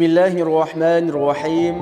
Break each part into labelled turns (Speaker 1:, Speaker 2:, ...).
Speaker 1: Bismillahirrahmanirrahim.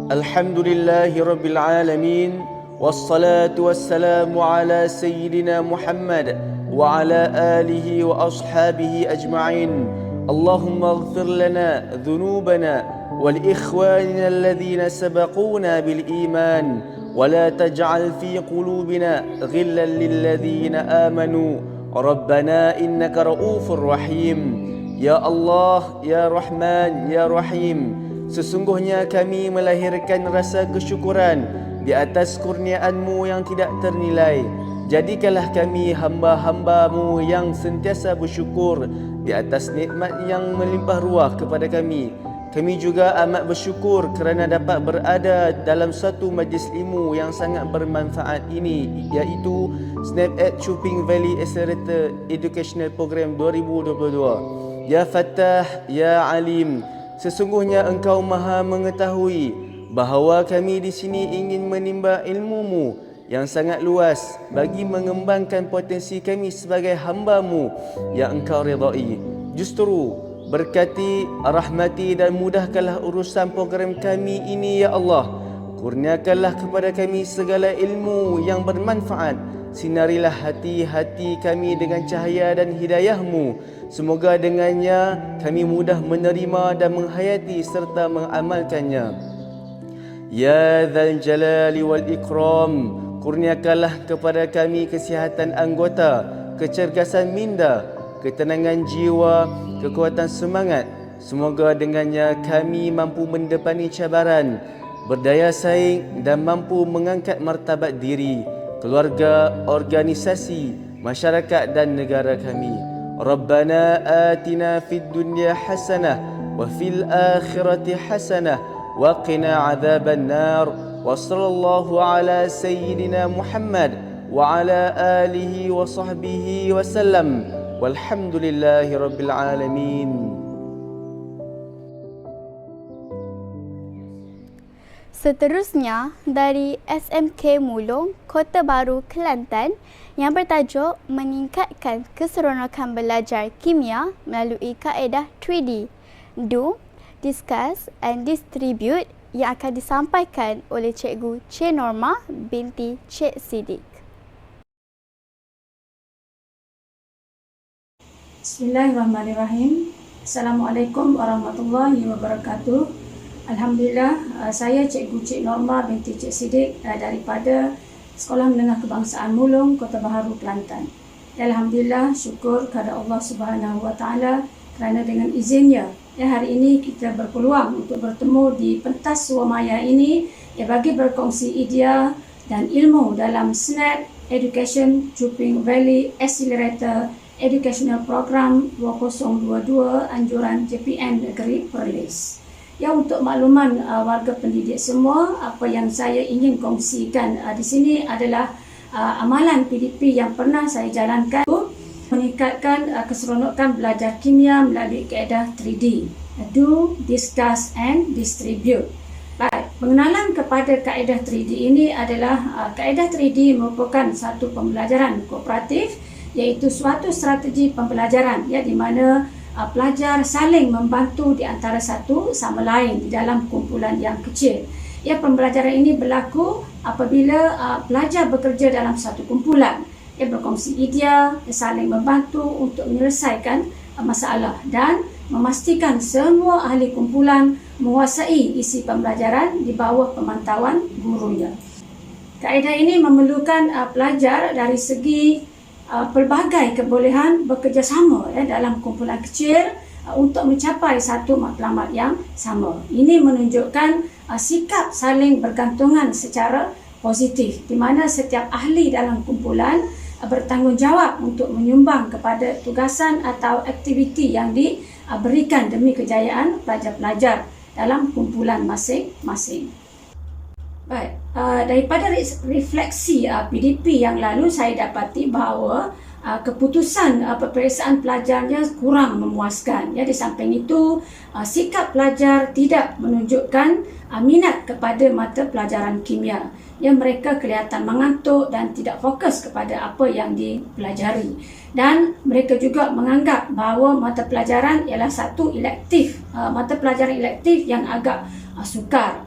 Speaker 1: Alhamdulillahi Rabbil Alamin. Wassalatu wassalamu ala Sayyidina Muhammad wa ala alihi wa ashabihi ajma'in. Allahumma ighfir lana dhunubana wal ikhwanina alladhina sabaquna bil iman wa la taj'al fi qulubina ghillan lil ladhina amanu. Rabbana innaka ra'ufur rahim. Ya Allah, Ya Rahman, Ya Rahim, sesungguhnya kami melahirkan rasa kesyukuran di atas kurniaan-Mu yang tidak ternilai. Jadikanlah kami hamba-hamba-Mu yang sentiasa bersyukur di atas nikmat yang melimpah ruah kepada kami. Kami juga amat bersyukur kerana dapat berada dalam satu majlis ilmu yang sangat bermanfaat ini, iaitu SNAPED Chuping Valley Accelerator Educational Program 2022. Ya Fattah, Ya Alim, sesungguhnya Engkau Maha mengetahui bahawa kami di sini ingin menimba ilmu-Mu yang sangat luas bagi mengembangkan potensi kami sebagai hamba-Mu yang Engkau redai. Justru berkati, rahmati dan mudahkanlah urusan program kami ini, Ya Allah. Kurniakanlah kepada kami segala ilmu yang bermanfaat. Sinarilah hati-hati kami dengan cahaya dan hidayah-Mu. Semoga dengannya kami mudah menerima dan menghayati serta mengamalkannya. Ya Dzal Jalali wal Ikram, kurniakanlah kepada kami kesihatan anggota, kecergasan minda, ketenangan jiwa, kekuatan semangat. Semoga dengannya kami mampu mendepani cabaran, berdaya saing dan mampu mengangkat martabat diri, keluarga, organisasi, masyarakat dan negara kami. Rabbana atina fid dunya hasanah wa fil akhirati hasanah wa qina adzaban nar. Wa sallallahu ala sayyidina Muhammad wa ala alihi wa sahbihi wa sallam. Walhamdulillahi rabbil alamin.
Speaker 2: Seterusnya dari SMK Mulong, Kota Baru, Kelantan yang bertajuk meningkatkan keseronokan belajar kimia melalui kaedah 3D. Do, discuss and distribute yang akan disampaikan oleh Cikgu Cik Norma binti Cik Siddiq.
Speaker 3: Bismillahirrahmanirrahim. Assalamualaikum warahmatullahi wabarakatuh. Alhamdulillah, saya Cikgu Cik Norma binti Cik Siddiq daripada Sekolah Menengah Kebangsaan Mulong, Kota Baru, Kelantan. Alhamdulillah, syukur kepada Allah Subhanahu Wa Taala kerana dengan izinnya, hari ini kita berpeluang untuk bertemu di pentas Suamaya ini bagi berkongsi idea dan ilmu dalam SNAP Education Chuping Valley Accelerator Educational Program 2022 anjuran JPN Negeri Perlis. Ya, untuk makluman warga pendidik semua, apa yang saya ingin kongsikan di sini adalah amalan PDP yang pernah saya jalankan meningkatkan keseronokan belajar kimia melalui kaedah 3D. Do, discuss and distribute. Baik, pengenalan kepada kaedah 3D ini adalah kaedah 3D merupakan satu pembelajaran kooperatif, iaitu suatu strategi pembelajaran di mana pelajar saling membantu di antara satu sama lain di dalam kumpulan yang kecil. Pembelajaran ini berlaku apabila pelajar bekerja dalam satu kumpulan, berkongsi idea, saling membantu untuk menyelesaikan masalah dan memastikan semua ahli kumpulan menguasai isi pembelajaran di bawah pemantauan gurunya. Kaedah ini memerlukan pelajar dari segi pelbagai kebolehan bekerjasama dalam kumpulan kecil untuk mencapai satu matlamat yang sama. Ini menunjukkan sikap saling bergantungan secara positif, di mana setiap ahli dalam kumpulan bertanggungjawab untuk menyumbang kepada tugasan atau aktiviti yang diberikan demi kejayaan pelajar-pelajar dalam kumpulan masing-masing. Baik, daripada refleksi PDP yang lalu, saya dapati bahawa keputusan peperiksaan pelajarnya kurang memuaskan. Ya, di samping itu, sikap pelajar tidak menunjukkan minat kepada mata pelajaran kimia. Ya, mereka kelihatan mengantuk dan tidak fokus kepada apa yang dipelajari. Dan mereka juga menganggap bahawa mata pelajaran ialah satu elektif, mata pelajaran elektif yang agak sukar.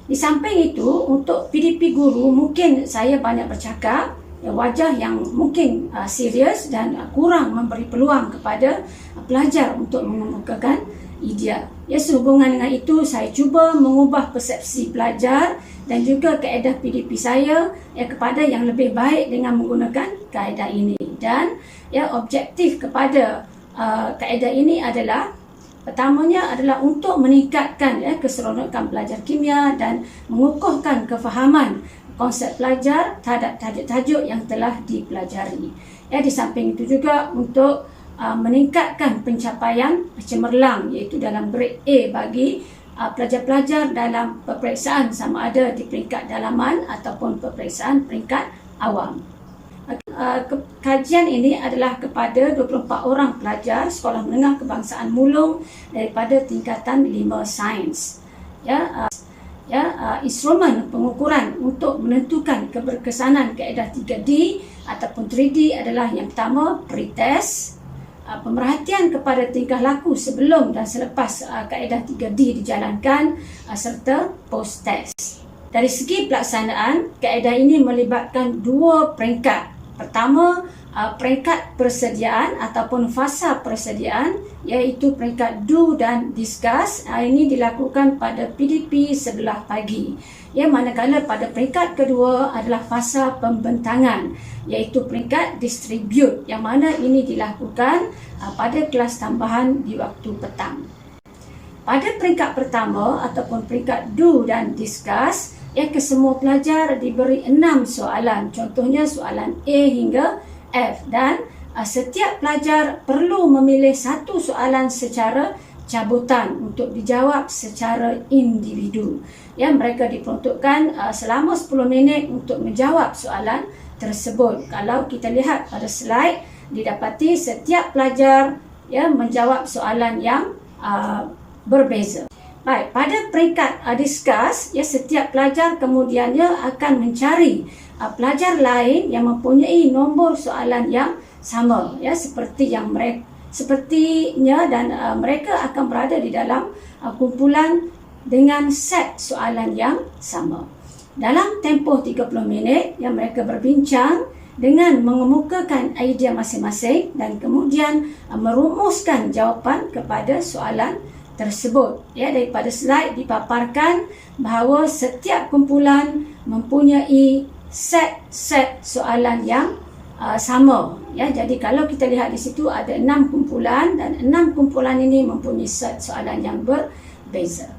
Speaker 3: Di samping itu, untuk PDP guru mungkin saya banyak bercakap, wajah yang mungkin serius dan kurang memberi peluang kepada pelajar untuk mengemukakan idea. Ya, sehubungan dengan itu, saya cuba mengubah persepsi pelajar dan juga kaedah PDP saya kepada yang lebih baik dengan menggunakan kaedah ini. Dan objektif kepada kaedah ini adalah, pertamanya adalah untuk meningkatkan keseronokan pelajar kimia dan mengukuhkan kefahaman konsep pelajar terhadap tajuk-tajuk yang telah dipelajari. Di samping itu juga untuk meningkatkan pencapaian cemerlang, iaitu dalam grade A bagi pelajar-pelajar dalam peperiksaan sama ada di peringkat dalaman ataupun peperiksaan peringkat awam. Kajian ini adalah kepada 24 orang pelajar Sekolah Menengah Kebangsaan Mulong daripada tingkatan 5 sains. Instrumen pengukuran untuk menentukan keberkesanan kaedah 3D ataupun 3D adalah yang pertama pretest, pemerhatian kepada tingkah laku sebelum dan selepas kaedah 3D dijalankan, serta post-test. Dari segi pelaksanaan, kaedah ini melibatkan dua peringkat. Pertama, peringkat persediaan ataupun fasa persediaan, iaitu peringkat do dan discuss. Ini dilakukan pada PDP sebelah pagi. Manakala pada peringkat kedua adalah fasa pembentangan, iaitu peringkat distribute, yang mana ini dilakukan pada kelas tambahan di waktu petang. Pada peringkat pertama ataupun peringkat do dan discuss, kesemua pelajar diberi 6 soalan, contohnya soalan A hingga F, dan setiap pelajar perlu memilih satu soalan secara cabutan untuk dijawab secara individu. Mereka diperuntukkan selama 10 minit untuk menjawab soalan tersebut. Kalau kita lihat pada slide, didapati setiap pelajar menjawab soalan yang berbeza. Baik, pada peringkat discuss, setiap pelajar kemudiannya akan mencari pelajar lain yang mempunyai nombor soalan yang sama, sepertinya, dan mereka akan berada di dalam kumpulan dengan set soalan yang sama. Dalam tempoh 30 minit, mereka berbincang dengan mengemukakan idea masing-masing dan kemudian merumuskan jawapan kepada soalan tersebut. Daripada slide dipaparkan bahawa setiap kumpulan mempunyai set soalan yang sama. Jadi kalau kita lihat di situ ada 6 kumpulan dan 6 kumpulan ini mempunyai set soalan yang berbeza.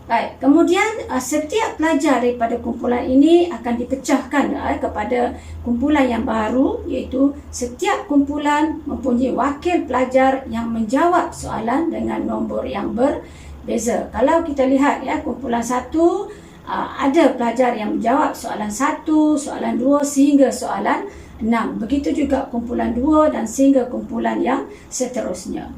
Speaker 3: Baik, kemudian setiap pelajar daripada kumpulan ini akan dipecahkan kepada kumpulan yang baru, iaitu setiap kumpulan mempunyai wakil pelajar yang menjawab soalan dengan nombor yang berbeza. Kalau kita lihat kumpulan 1 ada pelajar yang menjawab soalan 1, soalan 2 sehingga soalan 6. Begitu juga kumpulan 2 dan sehingga kumpulan yang seterusnya.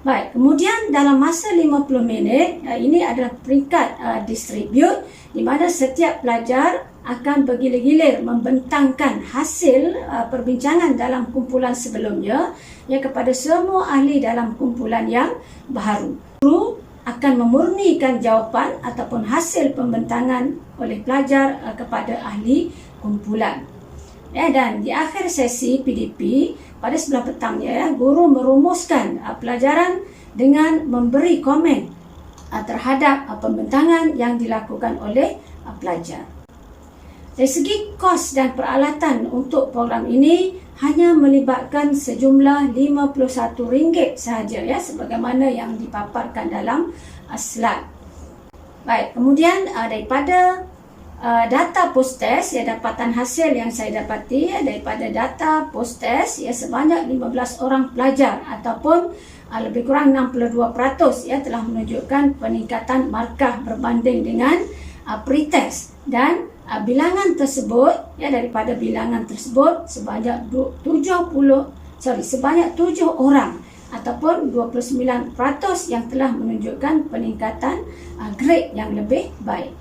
Speaker 3: Baik, kemudian dalam masa 50 minit, ini adalah peringkat distribute, di mana setiap pelajar akan bergilir-gilir membentangkan hasil perbincangan dalam kumpulan sebelumnya kepada semua ahli dalam kumpulan yang baru. Guru akan memurnikan jawapan ataupun hasil pembentangan oleh pelajar kepada ahli kumpulan. Dan di akhir sesi PDP, pada sebelah petangnya, guru merumuskan pelajaran dengan memberi komen terhadap pembentangan yang dilakukan oleh pelajar. Dari segi kos dan peralatan untuk program ini hanya melibatkan sejumlah RM51 sahaja, sebagaimana yang dipaparkan dalam slide. Baik, kemudian daripada data post-test, dapatan hasil yang saya dapati daripada data post-test, sebanyak 15 orang pelajar ataupun lebih kurang 62% telah menunjukkan peningkatan markah berbanding dengan pre-test, dan bilangan tersebut, daripada bilangan tersebut sebanyak 7 orang ataupun 29% yang telah menunjukkan peningkatan grade yang lebih baik.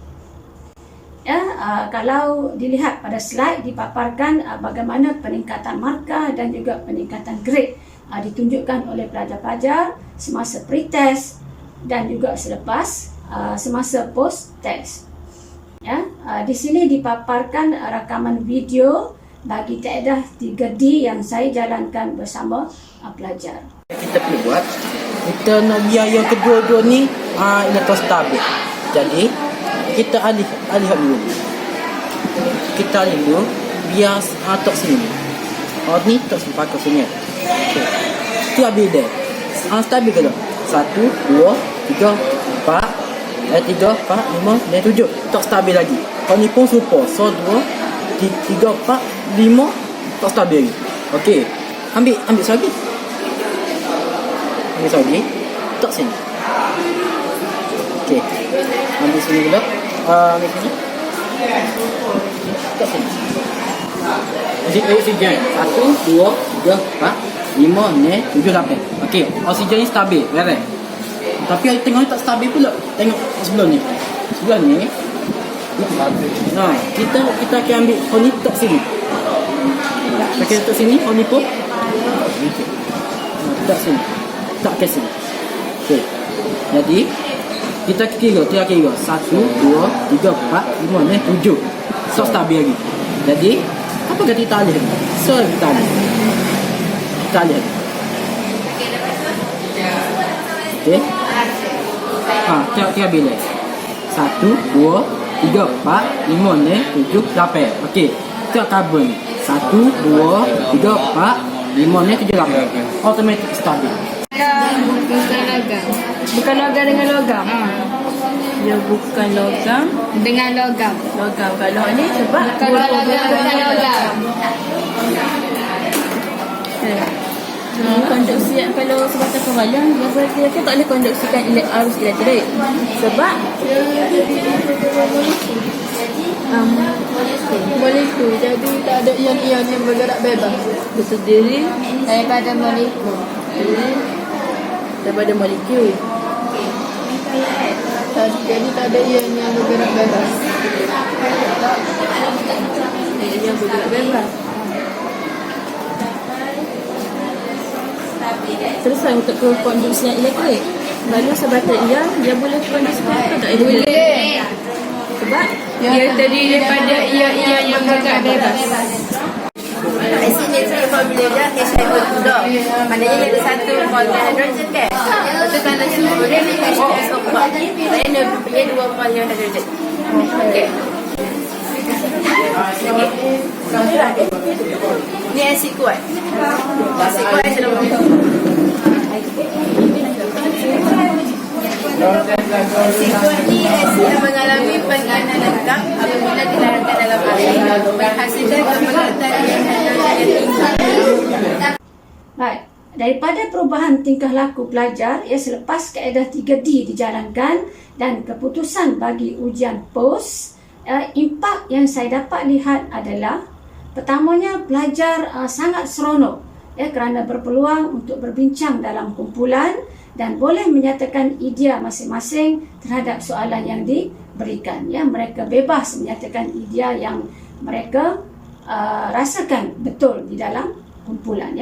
Speaker 3: Kalau dilihat pada slide dipaparkan bagaimana peningkatan markah dan juga peningkatan grade ditunjukkan oleh pelajar-pelajar semasa pre-test dan juga selepas semasa post-test. Di sini dipaparkan rakaman video bagi kaedah 3D yang saya jalankan bersama pelajar.
Speaker 4: Kita perlu buat, kita nak biar yang kedua-dua ni ialah stabil. Jadi kita alih dulu. Kita alih dulu biar tok sini. Ni tok sini pakai sini. Okey. Tu habis dah. Stabil ke tak? 1 2 3 4 3 4 5 dan 7. Tak stabil lagi. Kalau ni pun super. So 2 3 4 5 tak stabil lagi. Okey. Ambil lagi. Ambil lagi. Tak sini. Okey. Ambil sini dulu. Ambil sini. Tak sini. Oksigen 1 2 3 4 5 6 7 8. Okey, oksigen ni stabil, beres. Tapi tengok ni tak stabil pula. Tengok sebelah ni. Sebelah ni. Nah, kita akan ambil ni tak sini. Pakai tak sini, ni pun. Tak sini. Tak ke sini. Okey. Jadi kita kira 1 2 3 4 5 6 7. So stabil lagi. Jadi apa kata kita alih? So kita alih. Kita alih. Okey. Kira bila 1 2 3 4 5 6 7 8. Okey. Kita karbon 1 2 3 4 5 6 7 8. Automatic stabil.
Speaker 5: Bukan logam dengan logam. Dia bukan logam
Speaker 6: dengan logam.
Speaker 5: Logam kalau ni sebab
Speaker 6: Bukan logam dengan logam.
Speaker 5: Konduksi kalau sebatang pembalang dia berarti tak boleh konduksikan arus elektrik sebab molekul jadi tak ada ion-ion yang bergerak bebas bersendiri
Speaker 6: Daripada molekul.
Speaker 5: daripada molekul. Jadi tak ada ion yang bergerak bebas. Yang bergerak bebas. Selesai untuk konduksian elektrik. Lalu sebatang ion dia boleh konduksikan atau tak boleh? Sebab
Speaker 6: Dia terdiri daripada ion-ion yang bergerak bebas.
Speaker 7: Asymmetric formula dia H2O2. Maknanya dia ada satu molekul hidrogen kan. Lepas kalau sulfur dia ni H2SO4. Maknanya dia 2 molekul hidrogen. Okey. Ni asid kuat. Asid kuat H2O2. Asid kuat ni asid yang mengalami pengenalan lengkap apabila dilarutkan dalam air menghasilkan kepekatan hidrogen yang tinggi.
Speaker 3: Baik, daripada perubahan tingkah laku pelajar selepas kaedah 3D dijalankan dan keputusan bagi ujian POS, impak yang saya dapat lihat adalah pertamanya pelajar sangat seronok kerana berpeluang untuk berbincang dalam kumpulan dan boleh menyatakan idea masing-masing terhadap soalan yang diberikan. Mereka bebas menyatakan idea yang mereka rasakan betul di dalam kumpulan.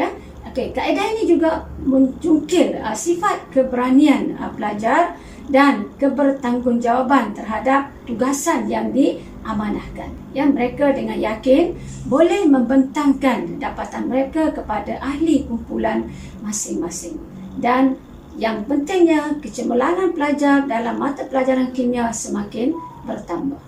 Speaker 3: Okey, kaedah ini juga mencungkil sifat keberanian pelajar dan kebertanggungjawaban terhadap tugasan yang diamanahkan. Mereka dengan yakin boleh membentangkan dapatan mereka kepada ahli kumpulan masing-masing. Dan yang pentingnya, kecemerlangan pelajar dalam mata pelajaran kimia semakin bertambah.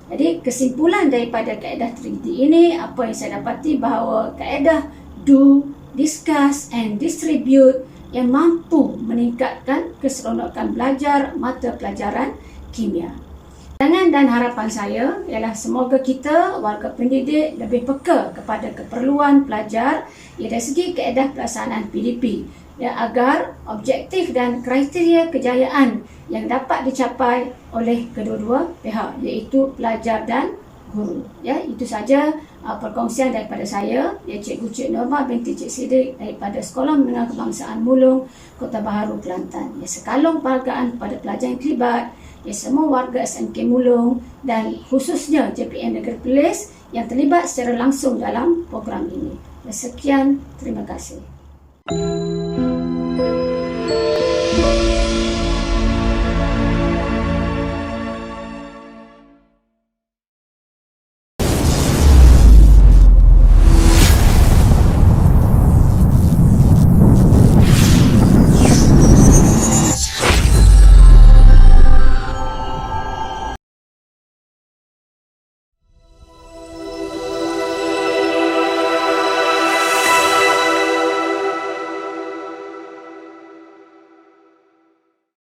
Speaker 3: Jadi kesimpulan daripada kaedah 3D ini, apa yang saya dapati bahawa kaedah do, discuss and distribute yang mampu meningkatkan keseronokan belajar mata pelajaran kimia. Pandangan dan harapan saya ialah semoga kita warga pendidik lebih peka kepada keperluan pelajar dari segi kaedah pelaksanaan PDP agar objektif dan kriteria kejayaan yang dapat dicapai oleh kedua-dua pihak iaitu pelajar dan guru. Ya, itu saja perkongsian daripada saya, ya Cikgu Cik Norma binti Cik Siddiq daripada Sekolah Menengah Kebangsaan Mulong, Kota Baharu, Kelantan. Ya, sekalung penghargaan kepada pelajar yang terlibat, ya semua warga SMK Mulong dan khususnya JPM Negeri Perlis yang terlibat secara langsung dalam program ini. Ya, sekian, terima kasih.